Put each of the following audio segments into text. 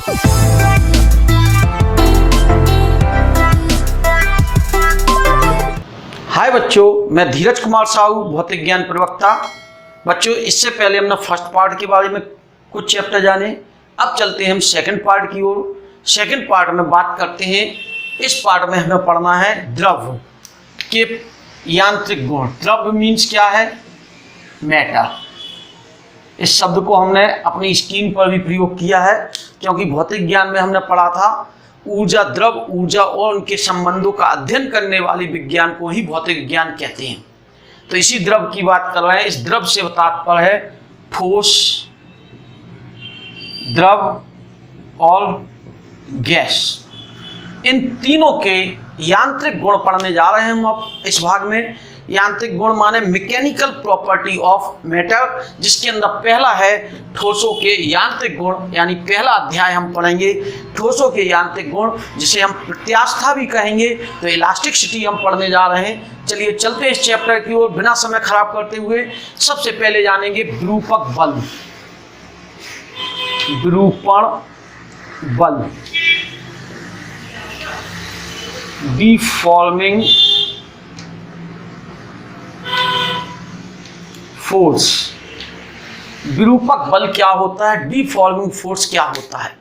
हाय बच्चों, मैं धीरज कुमार साहू, भौतिक ज्ञान प्रवक्ता। बच्चों, इससे पहले हमने फर्स्ट पार्ट के बारे में कुछ चैप्टर जाने, अब चलते हैं हम सेकंड पार्ट की ओर। सेकंड पार्ट में बात करते हैं, इस पार्ट में हमें पढ़ना है द्रव के यांत्रिक गुण। द्रव मीन्स क्या है? मैटर। इस शब्द को हमने अपनी स्क्रीन पर भी प्रयोग किया है, क्योंकि भौतिक ज्ञान में हमने पढ़ा था ऊर्जा, द्रव, ऊर्जा और उनके संबंधों का अध्ययन करने वाले विज्ञान को ही भौतिक विज्ञान कहते हैं। तो इसी द्रव की बात कर रहे हैं। इस द्रव से तात्पर्य है ठोस, द्रव और गैस। इन तीनों के यांत्रिक गुण पढ़ने जा रहे हैं हम अब इस भाग में। यांत्रिक गुण माने मैकेनिकल प्रॉपर्टी ऑफ मैटर, जिसके अंदर पहला है ठोसों के यांत्रिक गुण, यानी पहला अध्याय हम पढ़ेंगे ठोसों के यांत्रिक गुण, जिसे हम प्रत्यास्था भी कहेंगे। तो इलास्टिसिटी हम पढ़ने जा रहे हैं। चलिए चलते हैं इस चैप्टर की ओर बिना समय खराब करते हुए। सबसे पहले जानेंगे विरूपक बल। विरूपण बल, डिफॉर्मिंग फोर्स। विरूपक बल क्या होता है? डिफॉर्मिंग फोर्स क्या होता है?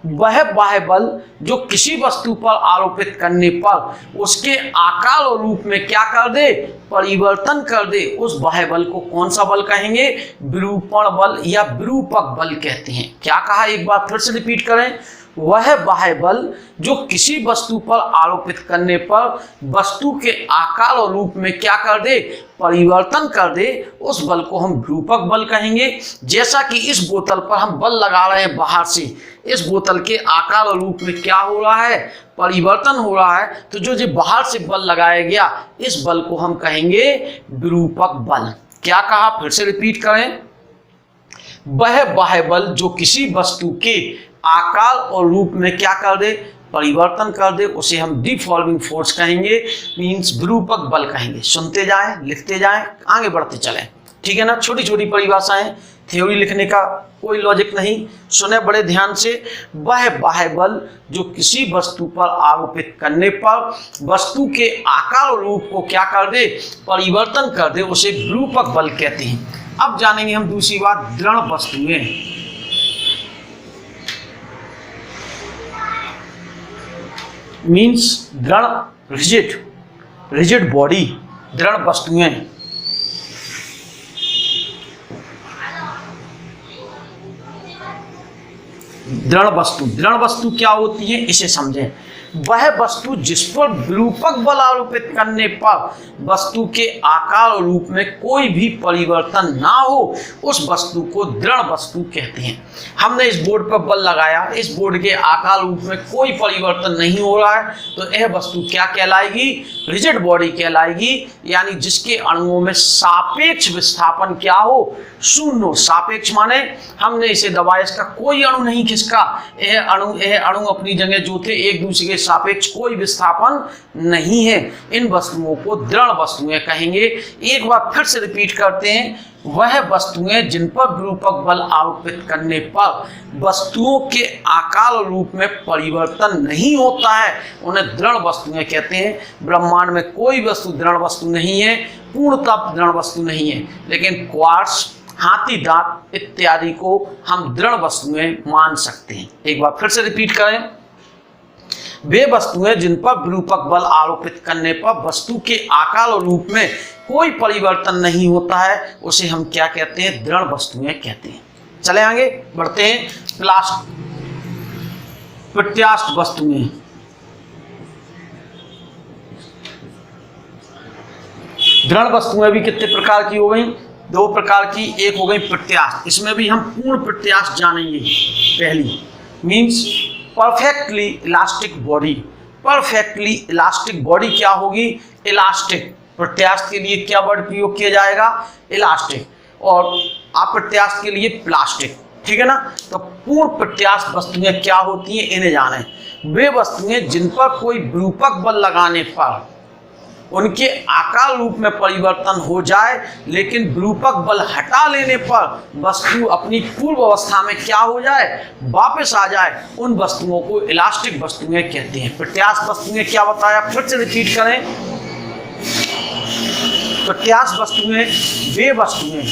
वह बाह्य बल जो किसी वस्तु पर आरोपित करने पर उसके आकार और रूप में क्या कर दे? परिवर्तन कर दे। उस बाह्य बल को कौन सा बल कहेंगे? विरूपण बल या विरूपक बल कहते हैं। क्या कहा, एक बार फिर से रिपीट करें। वह बाह्य बल जो किसी वस्तु पर आरोपित करने पर वस्तु के आकार और रूप में क्या कर दे? परिवर्तन कर दे। उस बल को हम विरूपक बल कहेंगे। जैसा कि इस बोतल पर हम बल लगा रहे हैं बाहर से, इस बोतल के आकार और रूप में क्या हो रहा है? परिवर्तन हो रहा है। तो जो बाहर से बल लगाया गया, इस बल को हम कहेंगे विरूपक बल। क्या कहा, फिर से रिपीट करें। वह बाह्य बल जो किसी वस्तु के आकार और रूप में क्या कर दे? परिवर्तन कर दे, उसे हम डिफॉर्मिंग फोर्स कहेंगे, मींस विरूपक बल कहेंगे। सुनते जाएं, लिखते जाएं, आगे बढ़ते चलें। ठीक है ना? छोटी छोटी परिभाषाएं, थ्योरी लिखने का कोई लॉजिक नहीं। सुने बड़े ध्यान से। वह बाह्य बल जो किसी वस्तु पर आरोपित करने पर वस्तु के आकार और रूप को क्या कर दे? परिवर्तन कर दे, उसे विरूपक बल कहते हैं। अब जानेंगे हम दूसरी बात, दृढ़ वस्तुएं। मीन्स दृढ़, रिजिड बॉडी, दृढ़ वस्तुएं। दृढ़ वस्तु क्या होती है, इसे समझें। वह वस्तु जिस पर विरूपक बल आरोपित करने पर वस्तु के आकार और रूप में कोई भी परिवर्तन ना हो, उस वस्तु को दृढ़ वस्तु कहते हैं। हमने इस बोर्ड पर बल लगाया, इस बोर्ड के आकार रूप में कोई परिवर्तन नहीं हो रहा है, तो यह वस्तु क्या कहलाएगी? रिजिड बॉडी कहलाएगी। यानी जिसके अणुओं में सापेक्ष विस्थापन क्या हो? शून्य हो। सापेक्ष माने हमने इसे दबाया, इसका कोई अणु नहीं खिसका, यह अणु अपनी जगह जो थे एक दूसरे के सापेक्ष, कोई विस्थापन नहीं है। इन वस्तुओं को दृढ़ वस्तुएं कहेंगे। एक बार फिर से रिपीट करते हैं। वह वस्तुएं जिन पर विरूपक बल आरोपित करने पर वस्तुओं के आकार और रूप में परिवर्तन नहीं होता है, उन्हें दृढ़ वस्तुएं कहते हैं। ब्रह्मांड में कोई वस्तु दृढ़ वस्तु नहीं है, पूर्णतः दृढ़ वस्तु नहीं है, लेकिन क्वार्ट्ज, हाथी दांत इत्यादि को हम दृढ़ वस्तुएं मान सकते हैं। एक बार फिर से रिपीट करें। वे वस्तुएं जिन पर विरूपक बल आरोपित करने पर वस्तु के आकार और रूप में कोई परिवर्तन नहीं होता है, उसे हम क्या कहते हैं? दृढ़ वस्तुएं कहते हैं। चले आगे बढ़ते हैं। प्रत्यास्थ वस्तुएं। दृढ़ वस्तुएं भी कितने प्रकार की हो गई? दो प्रकार की। एक हो गई प्रत्यास्थ, इसमें भी हम पूर्ण प्रत्यास्थ जानेंगे। पहली means perfectly elastic body. Perfectly elastic body क्या होगी? इलास्टिक। प्रत्यास्थ के लिए क्या वर्ड प्रयोग किया जाएगा? इलास्टिक। और अप्रत्यास्थ के लिए प्लास्टिक। ठीक है ना? तो पूर्ण प्रत्यास्थ वस्तुएं क्या होती हैं, इन्हें जानें। वे वस्तुएं जिन पर कोई विरूपक बल लगाने पर उनके आकार रूप में परिवर्तन हो जाए, लेकिन विरूपक बल हटा लेने पर वस्तु अपनी पूर्व अवस्था में क्या हो जाए, वापस आ जाए, उन वस्तुओं को इलास्टिक वस्तुएं कहते हैं। प्रत्यास्थ वस्तुएं क्या बताया, फिर से रिपीट करें। प्रत्यास्थ वस्तुएं वे वस्तुएं,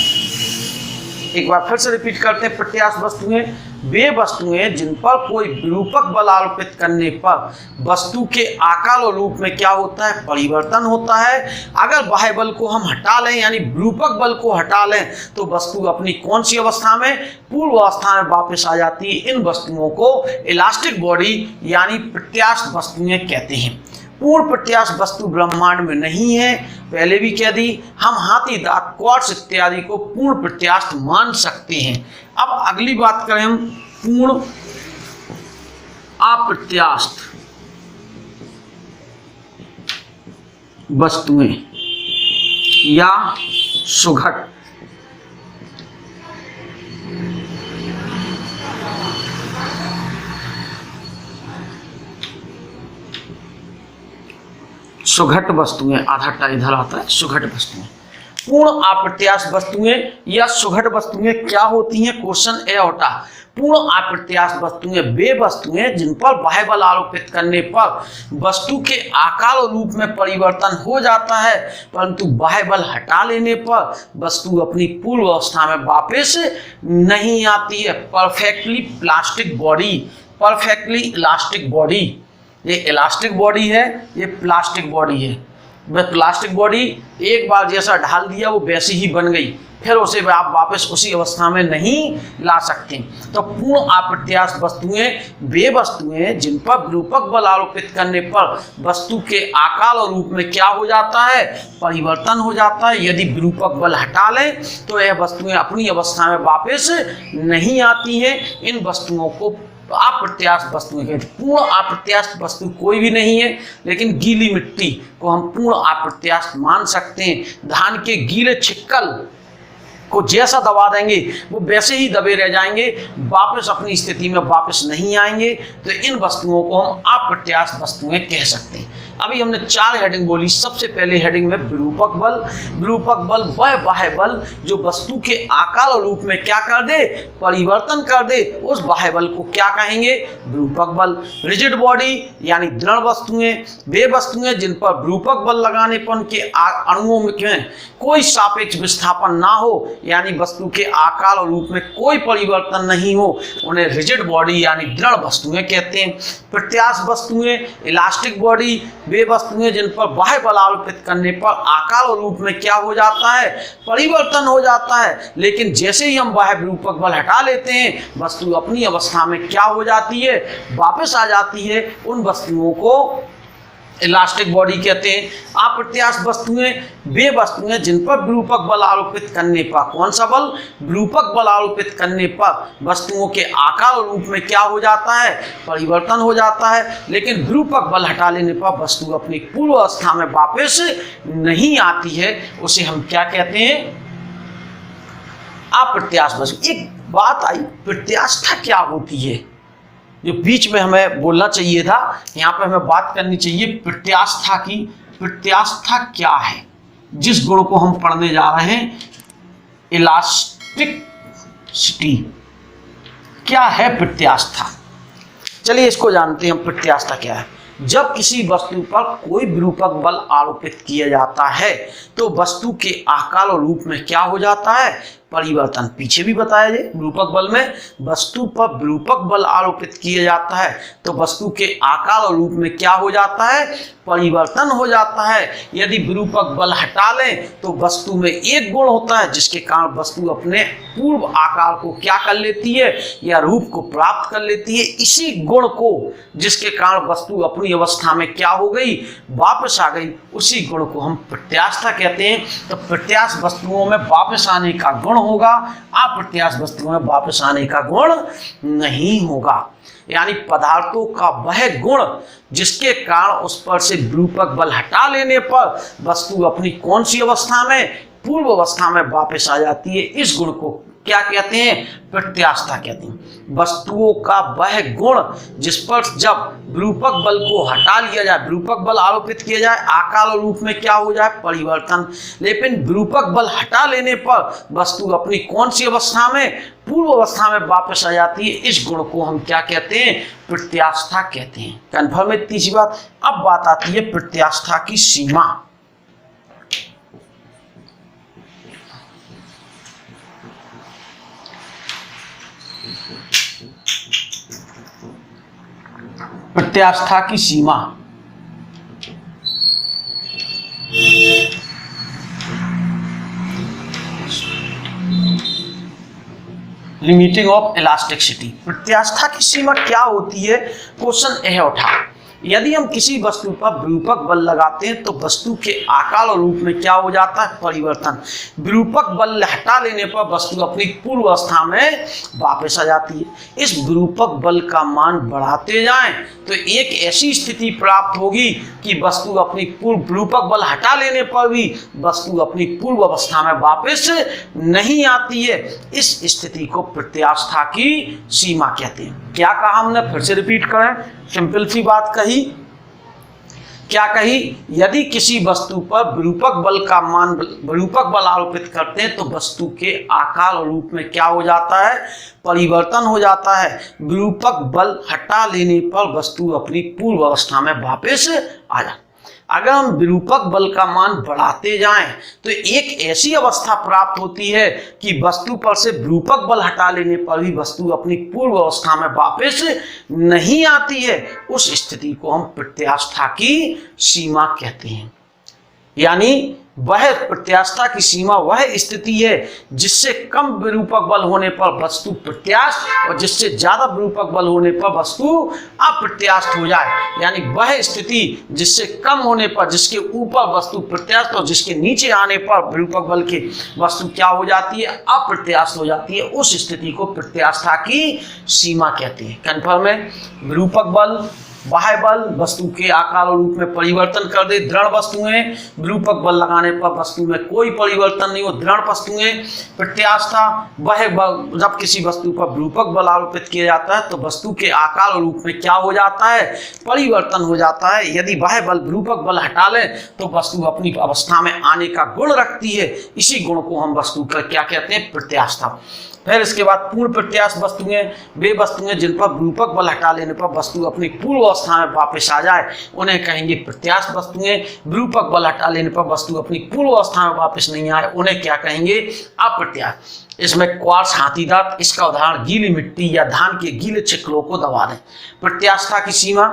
एक बार फिर से रिपीट करते हैं, प्रत्यास्थ वस्तुएं वे वस्तुएं जिन पर कोई विरूपक बल आरोपित करने पर वस्तु के आकार और रूप में क्या होता है, परिवर्तन होता है। अगर बाह्य बल को हम हटा लें यानी विरूपक बल को हटा लें तो वस्तु अपनी कौन सी अवस्था में, पूर्व अवस्था में वापस आ जाती है। इन वस्तुओं को इलास्टिक बॉडी यानी प्रत्यास्थ वस्तुएं कहते हैं। पूर्ण प्रत्यास्थ वस्तु ब्रह्मांड में नहीं है, पहले भी कह दी। हम हाथी दांत, क्वार्ट्ज इत्यादि को पूर्ण प्रत्यास्थ मान सकते हैं। अब अगली बात करें हम पूर्ण अप्रत्यास्थ वस्तुएं या सुघट। सुघट वस्तुएं, आधा टा इधर आता है, सुघट वस्तुएं। पूर्ण अप्रत्यास्थ वस्तुएं या सुघट वस्तुएं क्या होती हैं, क्वेश्चन ए उठा। पूर्ण अप्रत्यास्थ वस्तुएं वे वस्तुएं जिन पर बाह्य बल आरोपित करने पर वस्तु के आकार और रूप में परिवर्तन हो जाता है, परंतु बाह्य बल हटा लेने पर वस्तु अपनी पूर्व अवस्था में वापस नहीं आती है। Perfectly plastic body, perfectly elastic body, ये इलास्टिक बॉडी है, ये प्लास्टिक बॉडी है। वह प्लास्टिक बॉडी एक बार जैसा ढाल दिया वो वैसी ही बन गई, फिर उसे आप वापस उसी अवस्था में नहीं ला सकते। तो पूर्ण अप्रत्यास्थ वस्तुएं वे वस्तुएं जिन पर विरूपक बल आरोपित करने पर वस्तु के आकार और रूप में क्या हो जाता है, परिवर्तन हो जाता है। यदि विरूपक बल हटा लें तो यह वस्तुएं अपनी अवस्था में वापस नहीं आती हैं। इन वस्तुओं को अप्रत्यास्थ वस्तुएं कहते हैं। पूर्ण अप्रत्यास्थ वस्तु कोई भी नहीं है, लेकिन गीली मिट्टी को हम पूर्ण अप्रत्यास्थ मान सकते हैं। धान के गीले छिक्कल को जैसा दबा देंगे वो वैसे ही दबे रह जाएंगे, वापस अपनी स्थिति में वापस नहीं आएंगे। तो इन वस्तुओं को हम अप्रत्यास्थ वस्तुएं कह सकते हैं। अभी हमने 4 हेडिंग बोली। सबसे पहले हेडिंग में विरूपक बल। विरूपक बल वह बाह्य बल जो वस्तु के आकार और रूप में क्या कर दे, परिवर्तन कर दे, उस बाह्य बल को क्या कहेंगे, विरूपक बल। रिजिड बॉडी यानी दृढ़ वस्तुएं वे वस्तुएं जिन पर विरूपक बल लगाने पर उनके अणुओं में कोई सापेक्ष विस्थापन ना हो, यानी वस्तु के आकार और रूप में कोई परिवर्तन नहीं हो, उन्हें रिजिड बॉडी यानी दृढ़ वस्तुएं कहते हैं। प्रत्यास्थ वस्तुएं, इलास्टिक बॉडी वे वस्तुएं जिन पर बाह्य बल आरोपित करने पर आकार और रूप में क्या हो जाता है, परिवर्तन हो जाता है, लेकिन जैसे ही हम बाह्य विरूपक बल हटा लेते हैं वस्तु अपनी अवस्था में क्या हो जाती है, वापस आ जाती है। उन वस्तुओं को इलास्टिक बॉडी कहते हैं। अप्रत्यास्थ वस्तुएं वे वस्तुएं जिन पर विरूपक बल आरोपित करने पर, कौन सा बल, विरूपक बल आरोपित करने पर वस्तुओं के आकार और रूप में क्या हो जाता है, परिवर्तन हो जाता है, लेकिन विरूपक बल हटा लेने पर वस्तु अपनी पूर्व अवस्था में वापस नहीं आती है, उसे हम क्या कहते हैं, अप्रत्यास्थ वस्तु। एक बात आई, प्रत्यास्था क्या होती है, जो बीच में हमें बोलना चाहिए था, यहाँ पे हमें बात करनी चाहिए प्रत्यास्था की। प्रत्यास्था क्या है, जिस गुण को हम पढ़ने जा रहे हैं, इलास्टिसिटी। क्या है प्रत्यास्था, चलिए इसको जानते हैं हम। प्रत्यास्था क्या है, जब किसी वस्तु पर कोई विरूपक बल आरोपित किया जाता है तो वस्तु के आकार और रूप में क्या हो जाता है, परिवर्तन। पीछे भी बताया जाए, विरूपक बल में वस्तु पर विरूपक बल आरोपित किया जाता है तो वस्तु के आकार और रूप में क्या हो जाता है, परिवर्तन हो जाता है। यदि विरूपक बल हटा लें तो वस्तु में एक गुण होता है जिसके कारण वस्तु अपने पूर्व आकार को क्या कर लेती है, या रूप को प्राप्त कर लेती है। इसी गुण को जिसके कारण वस्तु अपनी अवस्था में क्या हो गई, वापस आ गई, उसी गुण को हम प्रत्यास्था कहते हैं। तो प्रत्यास्थ वस्तुओं में वापस आने का गुण होगा, अप्रत्यास्थ वस्तुओं में वापस आने का गुण नहीं होगा। यानी पदार्थों का वह गुण जिसके कारण उस पर से विरूपक बल हटा लेने पर वस्तु अपनी कौन सी अवस्था में, पूर्व अवस्था में वापस आ जाती है, इस गुण को क्या कहते हैं? प्रत्यास्थता कहते हैं। वस्तुओं का वह गुण जिस पर जब विरूपक बल को हटा लिया जाए, विरूपक बल आरोपित किया जाए, आकार और रूप में क्या हो जाए? परिवर्तन। लेकिन विरूपक बल हटा लेने पर वस्तु अपनी कौन सी अवस्था में? पूर्व अवस्था में वापस आ जाती है। इस गुण को हम क्या कहते हैं? प्रत्यास्था कहते हैं। कन्फर्म है? तीसरी बात। अब बात आती है प्रत्यास्था की सीमा। प्रत्यास्था की सीमा लिमिटिंग ऑफ इलास्टिसिटी। प्रत्यास्था की सीमा क्या होती है? क्वेश्चन यह उठा, यदि हम किसी वस्तु पर विरूपक बल लगाते हैं तो वस्तु के आकार और रूप में क्या हो जाता है? परिवर्तन। विरूपक बल हटा लेने पर वस्तु अपनी पूर्व अवस्था में वापस आ जाती है। इस विरूपक बल का मान बढ़ाते जाएं तो एक ऐसी स्थिति प्राप्त होगी कि वस्तु अपनी विरूपक बल हटा लेने पर भी वस्तु अपनी पूर्व अवस्था में वापस नहीं आती है। इस स्थिति को प्रत्यास्था की सीमा कहते हैं। क्या कहा हमने? फिर से रिपीट करें, सिंपल सी बात कही। क्या कही? यदि किसी वस्तु पर विरूपक बल आरोपित करते हैं तो वस्तु के आकार और रूप में क्या हो जाता है? परिवर्तन हो जाता है। विरूपक बल हटा लेने पर वस्तु अपनी पूर्व अवस्था में वापस आ जाती है। अगर हम विरूपक बल का मान बढ़ाते जाएं तो एक ऐसी अवस्था प्राप्त होती है कि वस्तु पर से विरूपक बल हटा लेने पर भी वस्तु अपनी पूर्व अवस्था में वापस नहीं आती है। उस स्थिति को हम प्रत्यास्था की सीमा कहते हैं। यानी वह प्रत्यास्था की सीमा वह स्थिति है जिससे कम विरूपक बल होने पर वस्तु प्रत्यास्थ और जिससे ज्यादा विरूपक बल होने पर वस्तु अप्रत्यास्थ हो जाए। यानी वह स्थिति जिससे कम होने पर, जिसके ऊपर वस्तु प्रत्यास्थ और जिसके नीचे आने पर विरूपक बल की वस्तु क्या हो जाती है? अप्रत्यास्थ हो जाती है। उस स्थिति को प्रत्यास्था की सीमा कहते हैं। कन्फर्म है? विरूपक बल, बाह्य बल वस्तु के आकार और रूप में परिवर्तन कर दे। दृढ़ वस्तुएं, विरूपक बल लगाने पर वस्तु में कोई परिवर्तन नहीं हो, दृढ़ वस्तुएं। प्रत्यास्था, वह बल जब किसी वस्तु पर विरूपक बल आरोपित किया जाता है तो वस्तु के आकार और रूप में क्या हो जाता है? परिवर्तन हो जाता है। यदि वह बल विरूपक बल हटा ले तो वस्तु अपनी अवस्था में आने का गुण रखती है। इसी गुण को हम वस्तु का क्या कहते हैं? प्रत्यास्था। फिर इसके बाद पूर्ण प्रत्यास्थ वस्तुएं, वे वस्तुएं जिन पर विरूपक बल हटा लेने पर वस्तु अपनी पूर्व अवस्था में वापस आ जाए उन्हें कहेंगे प्रत्यास्थ वस्तुएं। विरूपक बल हटा लेने पर वस्तु अपनी पूर्व अवस्था में वापस नहीं आए उन्हें क्या कहेंगे? अप्रत्यास्थ। इसमें क्वार्ट्ज, हाथी दांत, इसका उदाहरण गीली मिट्टी या धान के गीले छिकलों को दबा दें। प्रत्यास्था की सीमा,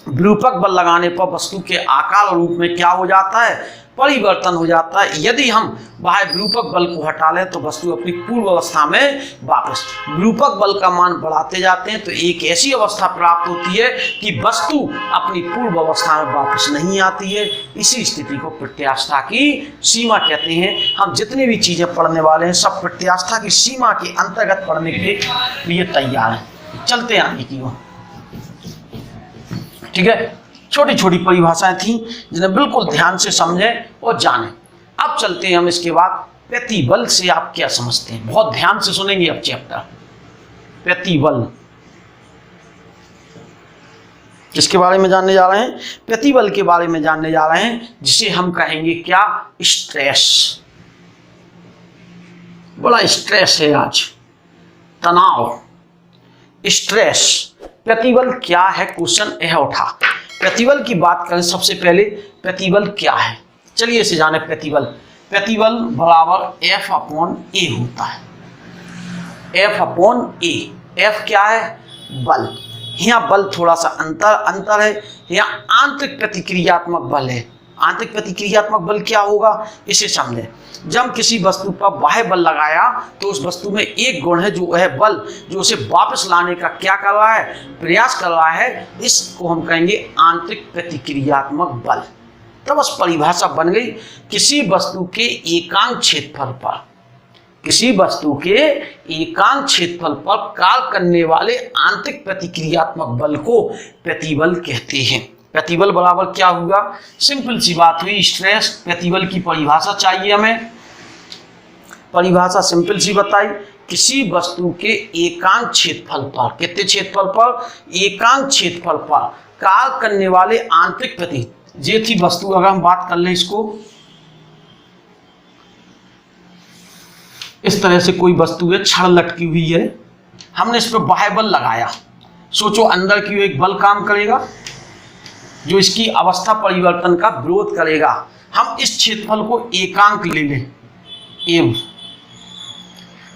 विरूपक बल लगाने पर वस्तु के आकार और रूप में क्या हो जाता है? परिवर्तन हो जाता है। यदि हम बाह्य विरूपक बल को हटा लें तो वस्तु अपनी पूर्व अवस्था में वापस। विरूपक बल का मान बढ़ाते जाते हैं तो एक ऐसी अवस्था प्राप्त होती है कि वस्तु अपनी पूर्व अवस्था में वापस नहीं आती है। इसी स्थिति को प्रत्यास्था की सीमा कहते हैं। हम जितनी भी चीजें पढ़ने वाले हैं सब प्रत्यास्था की सीमा के अंतर्गत पढ़ने के लिए तैयार हैं। चलते हैं आगे की ओर। ठीक है, छोटी छोटी परिभाषाएं थी जिन्हें बिल्कुल ध्यान से समझें और जानें। अब चलते हैं हम इसके बाद प्रतिबल से आप क्या समझते हैं। बहुत ध्यान से सुनेंगे अब चैप्टर प्रतिबल, किसके बारे में जानने जा रहे हैं? प्रतिबल के बारे में जानने जा रहे हैं, जिसे हम कहेंगे क्या? स्ट्रेस। बड़ा स्ट्रेस है आज, तनाव, स्ट्रेस। प्रतिबल क्या है? क्वेश्चन यह उठा। प्रतिबल की बात करें सबसे पहले, प्रतिबल क्या है? चलिए इसे जाने। प्रतिबल बराबर F/A होता है। F/A। F क्या है? बल। यहाँ बल थोड़ा सा अंतर है। यहाँ आंतरिक प्रतिक्रियात्मक बल है। आंतरिक प्रतिक्रियात्मक बल क्या होगा इसे समझें। जब किसी वस्तु पर बाह्य बल लगाया तो उस वस्तु में एक गुण है जो है बल, जो उसे वापस लाने का क्या कर रहा है? प्रयास कर रहा है। इसको हम कहेंगे आंतरिक प्रतिक्रियात्मक बल। तब बस परिभाषा बन गई, किसी वस्तु के एकांक क्षेत्रफल पर, किसी वस्तु के एकांक क्षेत्रफल पर कार्य करने वाले आंतरिक प्रतिक्रियात्मक बल को प्रतिबल कहते हैं। प्रतिबल बराबर क्या होगा? सिंपल सी बात हुई, स्ट्रेस। प्रतिबल की परिभाषा चाहिए हमें। परिभाषा सिंपल सी बताई, किसी वस्तु के एकांक क्षेत्रफल पर, कितने क्षेत्रफल पर, एकांक क्षेत्रफल पर कार्य करने वाले आंतरिक प्रति, ये थी वस्तु। अगर हम बात कर लें इसको, इस तरह से कोई वस्तु है, छड़ लटकी हुई है, हमने इस पर बाह्य बल लगाया, सोचो अंदर की एक बल काम करेगा जो इसकी अवस्था परिवर्तन का विरोध करेगा। हम इस क्षेत्रफल को एकांक ले लें, एम,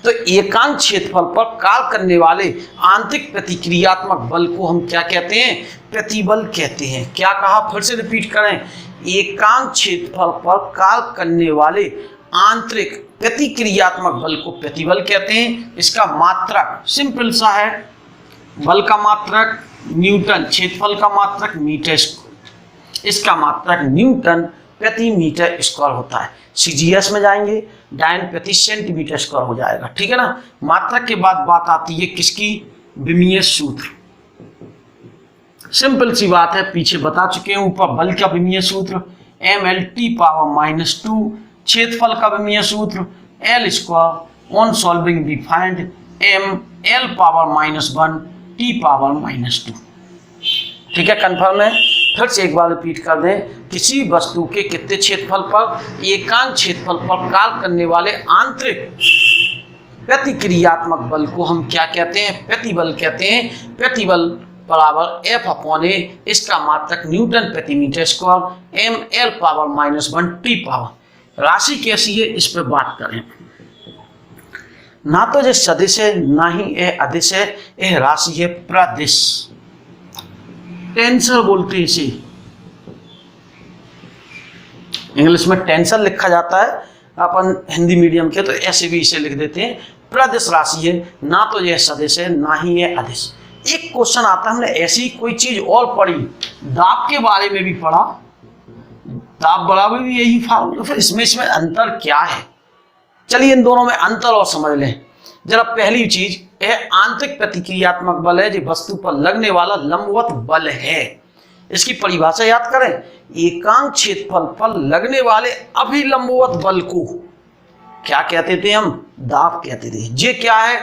तो एकांक क्षेत्रफल पर कार्य करने वाले आंतरिक प्रतिक्रियात्मक बल को हम क्या कहते हैं, प्रतिबल कहते हैं। क्या कहा, फिर से रिपीट करें, एकांक क्षेत्रफल पर कार्य करने वाले आंतरिक प्रतिक्रियात्मक बल को प्रतिबल कहते हैं। इसका मात्रक सिंपल सा है, बल का मात्रक न्यूटन, क्षेत्रफल का मात्रक मीटर स्क्वायर, इसका मात्रक न्यूटन प्रति मीटर स्क्वायर होता है। सीजीएस में जाएंगे, डायन प्रति सेंटीमीटर स्क्वायर हो जाएगा, ठीक है ना। मात्रक के बाद बात आती है किसकी, विमीय सूत्र। सिंपल सी बात है, पीछे बता चुके हैं। ऊपर बल का विमीय सूत्र mL/-2, क्षेत्रफल का विमीय सूत्र L square, on solving we find mL/-1 T/-2। ठीक है, कंफर्म है। फिर से एक बार रिपीट कर दें, किसी वस्तु के कितने क्षेत्रफल पर, एकांक क्षेत्रफल पर कार्य करने वाले आंतरिक प्रतिक्रियात्मक बल को हम क्या कहते हैं, प्रतिबल कहते हैं। प्रतिबल बराबर F/A, इसका मात्रक न्यूटन प्रति मीटर स्क्वायर, mL/-1 T/। राशि कैसी है, इस पर बात करें। ना तो ये सदिश है, ना ही यह अदिश है, यह राशि है प्रदिश, टेंसर बोलते हैं इसे, इंग्लिश में टेंसर लिखा जाता है, अपन हिंदी मीडियम के तो ऐसे भी इसे लिख देते हैं। प्रदिश राशि है, ना तो यह सदिश है, ना ही यह अदिश। एक क्वेश्चन आता है, हमने ऐसी कोई चीज और पढ़ी, दाब के बारे में भी पढ़ा, दाब बराबर भी यही फार्मूला, फिर इसमें अंतर क्या है। चलिए इन दोनों में अंतर और समझ लें जरा। पहली चीज, यह आंतरिक प्रतिक्रियात्मक बल है, जो वस्तु पर लगने वाला लंबवत बल है। इसकी परिभाषा याद करें, एकांक क्षेत्रफल पर लगने वाले अभिलंबवत बल को क्या कहते थे हम, दाब कहते थे। ये क्या है,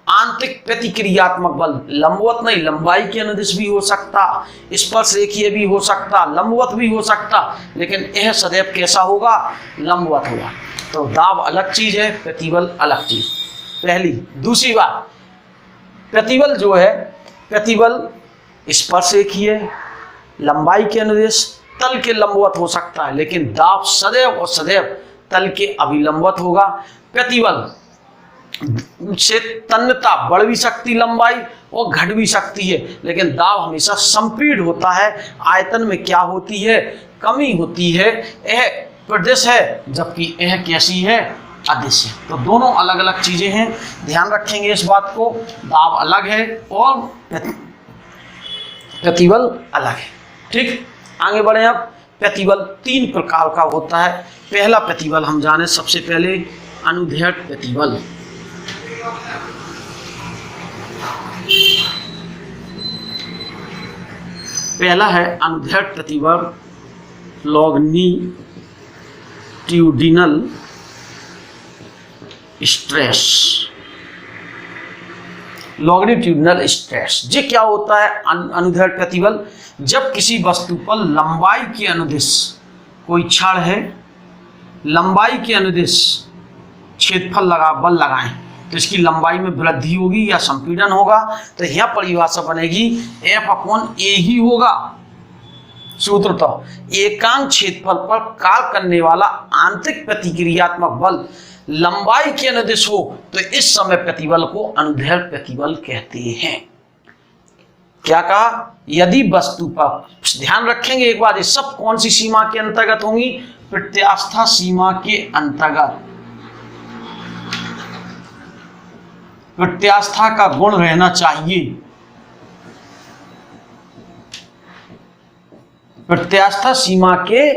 आंतरिक प्रतिक्रियात्मक बल, लंबवत नहीं, लंबाई के अनुदिश भी हो सकता, स्पर्श रेखीय भी हो सकता, लंबवत भी हो सकता, लेकिन यह सदैव कैसा होगा, लंबवत होगा। तो दाब अलग चीज है, प्रतिबल अलग चीज, पहली। दूसरी बात, प्रतिबल जो है, प्रतिबल स्पर्श रेखीय, लंबाई के अनुदिश, तल के लंबवत हो सकता है, लेकिन दाब सदैव और सदैव तल के अभिलंबवत होगा। प्रतिबल से तन्यता बढ़ भी सकती लंबाई और घट भी सकती है, लेकिन दाब हमेशा संपीड़ होता है, आयतन में क्या होती है, कमी होती है। यह प्रदिश है, जबकि यह कैसी है, अदिश है। तो दोनों अलग अलग चीजें हैं, ध्यान रखेंगे इस बात को। दाब अलग है और प्रतिबल अलग है। ठीक, आगे बढ़े। अब प्रतिबल 3 प्रकार का होता है। पहला प्रतिबल हम जाने सबसे पहले, अनुदैर्घ्य प्रतिबल। पहला है अनुदैर्घ्य प्रतिबल, लॉन्गिट्यूडिनल स्ट्रेस। लॉन्गिट्यूडिनल स्ट्रेस, ये क्या होता है, अनुदैर्घ्य प्रतिबल, जब किसी वस्तु पर लंबाई के अनुदिश, कोई छड़ है, लंबाई के अनुदिश क्षेत्रफल बल लगाएं तो इसकी लंबाई में वृद्धि होगी या संपीड़न होगा। तो यह परिभाषा बनेगी F/A ही होगा सूत्र। तो एकांक क्षेत्रफल पर कार्य करने वाला आंतरिक प्रतिक्रियात्मक बल लंबाई के अनुदिश हो तो इस समय प्रतिबल को अनुदैर्घ्य प्रतिबल कहते हैं। क्या कहा, यदि वस्तु पर, ध्यान रखेंगे एक बात, ये सब कौन सी सीमा के अंतर्गत होंगी, प्रत्यास्था सीमा के अंतर्गत। प्रत्यास्था का गुण रहना चाहिए, प्रत्यास्था सीमा के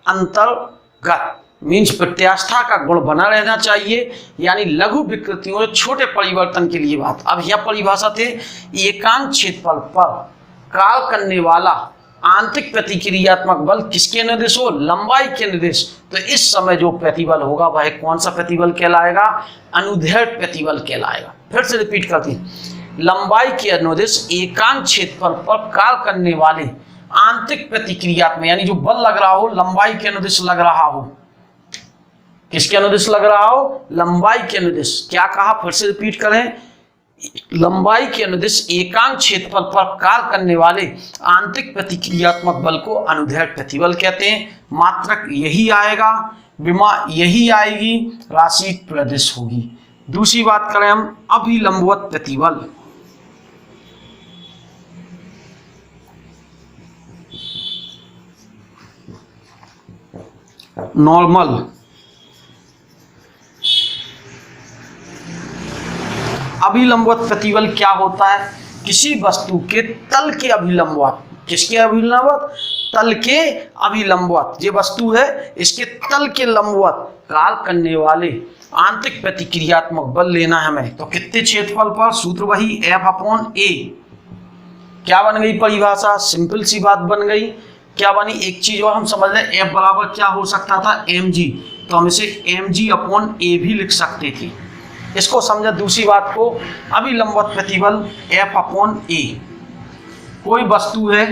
अंतर्गत मीन्स प्रत्यास्था का गुण बना रहना चाहिए, यानी लघु विकृतियों, छोटे परिवर्तन के लिए बात। अब यह परिभाषा थे, एकांक क्षेत्रफल पर कार्य करने वाला आंतरिक प्रतिक्रियात्मक बल किसके निर्देश हो, लंबाई के निर्देश। तो इस समय जो प्रतिबल होगा वह कौन सा प्रतिबल कहलाएगा, अनुदैर्ध्य प्रतिबल कहलाएगा। फिर से रिपीट करते हैं, लंबाई के अनुदिश एकांक क्षेत्रफल पर कार्य करने वाले आंतरिक प्रतिक्रियात्मक, यानी जो बल लग रहा हो लंबाई के अनुदिश लग रहा हो, किसके अनुदिश लग रहा हो, लंबाई के अनुदिश। क्या कहा, फिर से रिपीट करें, लंबाई के अनुदिश एकांक क्षेत्रफल पर कार्य करने वाले आंतरिक प्रतिक्रियात्मक बल को अनुदैर्ध्य प्रतिबल कहते हैं। मात्रक यही आएगा, विमा यही आएगी, राशि प्रदिश होगी। दूसरी बात करें हम अभिलंबवत प्रतिबल। नॉर्मल, अभिलंबवत प्रतिबल क्या होता है, किसी वस्तु के तल के अभिलंबवत, किसके अभिलंबवत, तल के अभिलंबवत, ये वस्तु है इसके तल के लंबवत कार्य करने वाले आंतरिक प्रतिक्रियात्मक बल लेना है हमें। तो कितने क्षेत्रफल पर, सूत्र वही F/A। क्या बन गई परिभाषा, सिंपल सी बात बन गई। क्या बनी, एक चीज और हम समझ रहे, F बराबर क्या हो सकता था, mg, तो हम इसे mg/A भी लिख सकते थे। इसको समझा। दूसरी बात को, अभिलंबवत प्रतिबल F/A, कोई वस्तु है,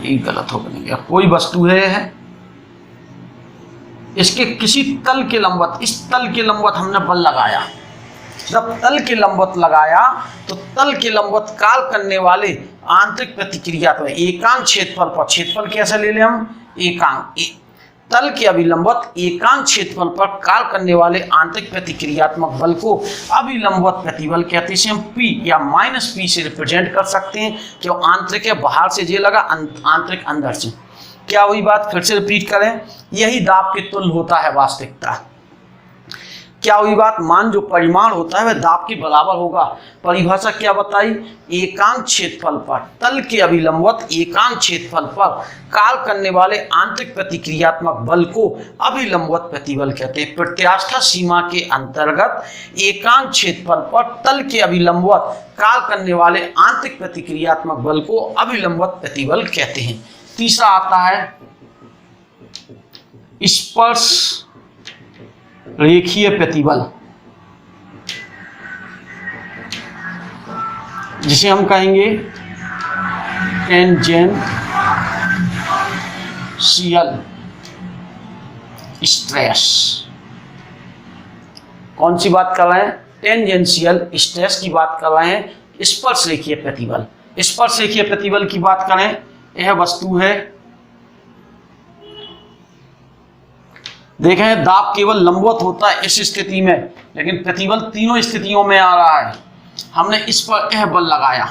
ये गलत हो गया, कोई वस्तु है इसके किसी तल के लंबवत, इस तल के लंबवत हमने बल लगाया। जब तल के लंबवत लगाया तो तल के लंबवत कार्य करने वाले आंतरिक प्रतिक्रियात्मक एकांक क्षेत्रफल पर, क्षेत्रफल कैसे ले लें हम, एकांक, तल के अभिलंबवत एकांक क्षेत्रफल पर कार्य करने वाले आंतरिक प्रतिक्रियात्मक बल को अभिलंबवत प्रतिबल कहते हैं। इसे हम P या -P से रिप्रेजेंट कर सकते हैं, क्यों, आंतरिक है बाहर से जे लगा, आंतरिक अंदर से। क्या हुई बात, फिर से रिपीट करें, यही दाब के तुल्य होता है वास्तविकता। क्या हुई बात, मान जो परिमाण होता है वह दाब के बराबर होगा। परिभाषा क्या बताई, एकांक क्षेत्रफल पर, तल के अभिलंबवत एकांक क्षेत्रफल पर कार्य करने वाले आंतरिक प्रतिक्रियात्मक बल को अभिलंबवत प्रतिबल कहते हैं। प्रत्यास्थ सीमा के अंतर्गत एकांक क्षेत्रफल पर तल के अभिलंबवत कार्य करने वाले आंतरिक प्रतिक्रियात्मक बल को अभिलंबवत प्रतिबल कहते हैं। तीसरा आता है स्पर्श रेखीय प्रतिबल, जिसे हम कहेंगे टेंजेंशियल स्ट्रेस। कौन सी बात कर रहे हैं, टेंजेंशियल स्ट्रेस की बात कर रहे हैं। स्पर्श रेखीय प्रतिबल, स्पर्श रेखीय प्रतिबल की बात करें, यह वस्तु है, देखें दाब केवल लंबवत होता है इस स्थिति में, लेकिन प्रतिबल तीनों स्थितियों में आ रहा है। हमने इस पर यह बल लगाया,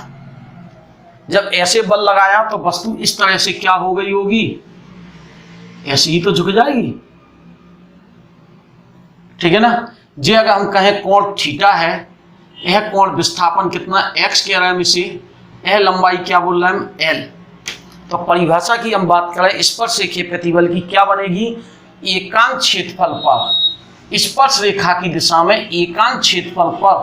जब ऐसे बल लगाया तो वस्तु इस तरह से क्या हो गई होगी, ऐसे ही तो झुक जाएगी, ठीक है ना। जे अगर हम कहें कोण थीटा है, यह कोण विस्थापन कितना x कह रहे हैं इसे, यह लंबाई क्या बोल रहे हैं l। तो परिभाषा की हम बात करें स्पर्श रेखीय प्रतिबल की, क्या बनेगी, एकांक क्षेत्रफल पर, स्पर्श रेखा की दिशा में एकांक क्षेत्रफल पर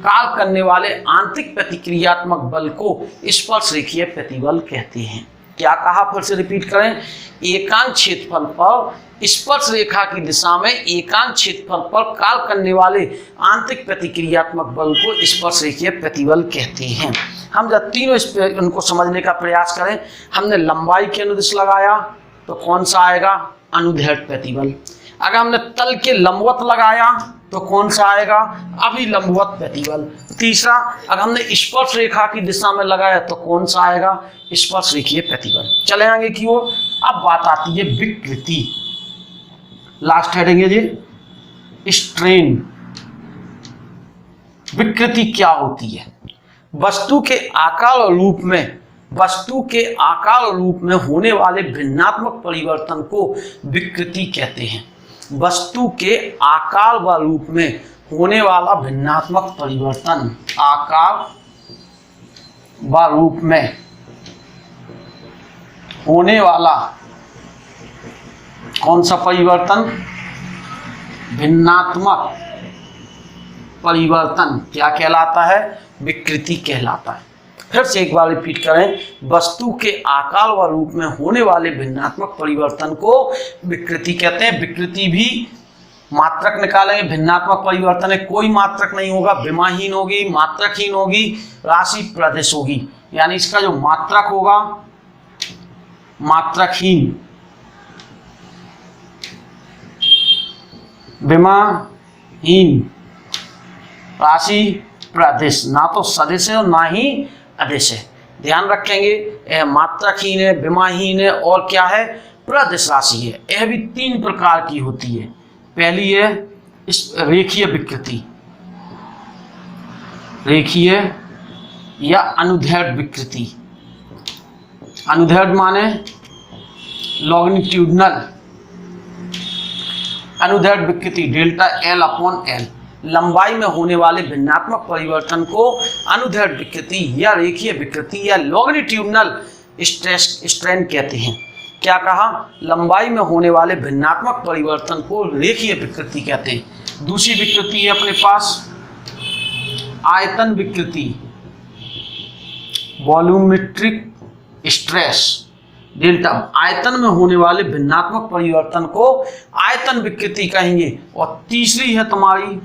कार्य करने वाले आंतरिक प्रतिक्रियात्मक बल को स्पर्श रेखीय प्रतिबल कहते हैं। क्या कहा, फिर से रिपीट करें, एकांक क्षेत्रफल पर स्पर्श रेखा की दिशा में एकांक क्षेत्रफल पर कार्य करने वाले आंतरिक प्रतिक्रियात्मक बल को स्पर्श रेखीय प्रतिबल कहते हैं। हम जब तीनों उनको समझने का प्रयास करें, हमने लंबाई के अनुदिश लगाया तो कौन सा आएगा, अनुदैर्ध्य प्रतिबल। अगर हमने तल के लंबवत लगाया तो कौन सा आएगा, अभिलंबवत प्रतिबल। तीसरा, अगर हमने स्पर्श रेखा की दिशा में लगाया तो कौन सा आएगा, स्पर्श रेखीय प्रतिबल। चले आगे की ओर। अब बात आती है विकृति, लास्ट हेडिंग है जी स्ट्रेन। विकृति क्या होती है, वस्तु के आकार और रूप में, वस्तु के आकार और रूप में होने वाले भिन्नात्मक परिवर्तन को विकृति कहते हैं। वस्तु के आकार व रूप में होने वाला भिन्नात्मक परिवर्तन, आकार व रूप में होने वाला कौन सा परिवर्तन, भिन्नात्मक परिवर्तन क्या कहलाता है, विकृति कहलाता है। फिर से एक बार रिपीट करें, वस्तु के आकार व रूप में होने वाले भिन्नात्मक परिवर्तन को विकृति कहते हैं। विकृति भी मात्रक निकालेंगे, भिन्नात्मक परिवर्तन है, कोई मात्रक नहीं होगा, विमाहीन होगी, मात्रकहीन होगी, राशि प्रदिश होगी। यानी इसका जो मात्रक होगा मात्रकहीन, विमाहीन, राशि प्रदिश, ना तो सदिश है और ना ही अदिश है। ध्यान रखेंगे, यह मात्रकहीन है, विमाहीन है और क्या है, प्रदिश राशि है। यह भी 3 प्रकार की होती है। पहली है इस रेखीय विकृति, रेखीय या अनुदैर्ध्य विकृति। अनुदैर्ध्य माने लॉन्गिट्यूडनल, अनुदैर्ध्य विकृति डेल्टा एल अपॉन एल, लंबाई में होने वाले भिन्नात्मक परिवर्तन को अनुदैर्ध्य विकृति या रेखीय विकृति या लॉन्गिट्यूडनल स्ट्रेन कहते हैं। क्या कहा, लंबाई में होने वाले भिन्नात्मक परिवर्तन को रेखीय विकृति कहते हैं। दूसरी विकृति है अपने पास आयतन विकृति, वॉल्यूमेट्रिक स्ट्रेस डेल्टा। आयतन में होने वाले भिन्नात्मक परिवर्तन को आयतन विकृति कहेंगे। और तीसरी है तुम्हारी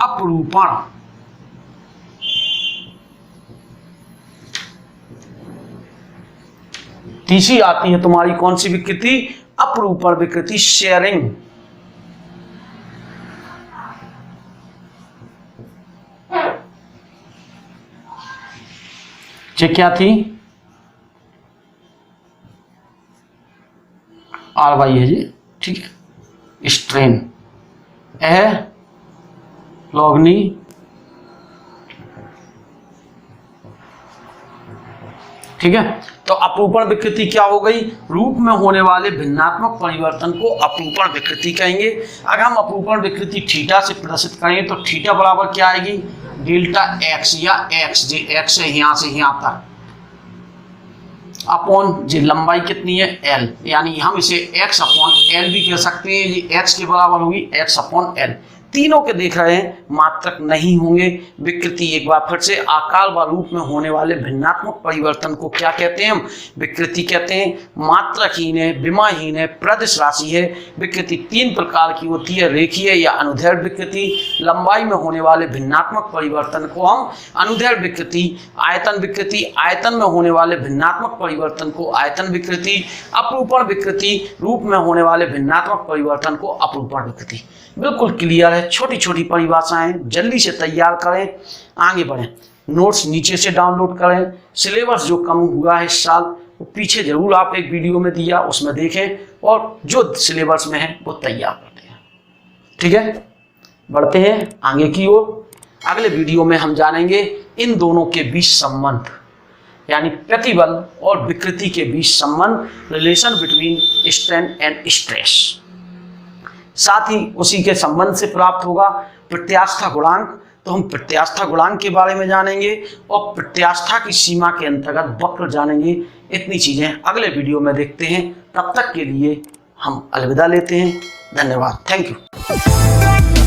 अपरूपण, तीसरी आती है तुम्हारी कौन सी विकृति, अपरूपण विकृति, शेयरिंग। ये क्या थी, आर वाई है जी, ठीक है। स्ट्रेन है लॉग्नी ठीक है। तो अपरूपण विकृति क्या हो गई, रूप में होने वाले भिन्नात्मक परिवर्तन को अपरूपण विकृति कहेंगे। अगर हम अपरूपण विकृति थीटा से प्रदर्शित करेंगे तो थीटा बराबर क्या आएगी, डेल्टा एक्स या एक्स, जी एक्स है यहाँ से यहाँ तक, अपॉन जी लंबाई कितनी है एल, यानी हम इसे एक्स अपॉन एल भी कह सकते हैं। ये एक्स के बराबर होगी एक्स अपॉन एल। तीनों के देख रहे हैं मात्रक नहीं होंगे। विकृति एक बार फिर से आकार व रूप में होने वाले भिन्नात्मक परिवर्तन को क्या कहते हैं, हम विकृति कहते हैं। मात्रकहीन है, विमाहीन है, प्रदिश राशि है। विकृति 3 प्रकार की होती है, रेखीय या अनुदैर्ध्य विकृति, लंबाई में होने वाले भिन्नात्मक परिवर्तन को हम अनुदैर्ध्य विकृति, आयतन विकृति, आयतन में होने वाले भिन्नात्मक परिवर्तन को आयतन विकृति, अपरूपण विकृति, रूप में होने वाले भिन्नात्मक परिवर्तन को अपरूपण विकृति। बिल्कुल क्लियर है, छोटी छोटी परिभाषाएं, जल्दी से तैयार करें, आगे बढ़ें। नोट्स नीचे से डाउनलोड करें। सिलेबस जो कम हुआ है इस साल वो पीछे जरूर आप एक वीडियो में दिया, उसमें देखें और जो सिलेबस में है वो तैयार करते हैं। ठीक है, बढ़ते हैं आगे की ओर। अगले वीडियो में हम जानेंगे इन दोनों के बीच संबंध, यानी प्रतिबल और विकृति के बीच संबंध, relation between strain and stress. साथ ही उसी के संबंध से प्राप्त होगा प्रत्यास्था गुणांक, तो हम प्रत्यास्था गुणांक के बारे में जानेंगे और प्रत्यास्था की सीमा के अंतर्गत वक्र जानेंगे। इतनी चीजें अगले वीडियो में देखते हैं। तब तक के लिए हम अलविदा लेते हैं। धन्यवाद, थैंक यू।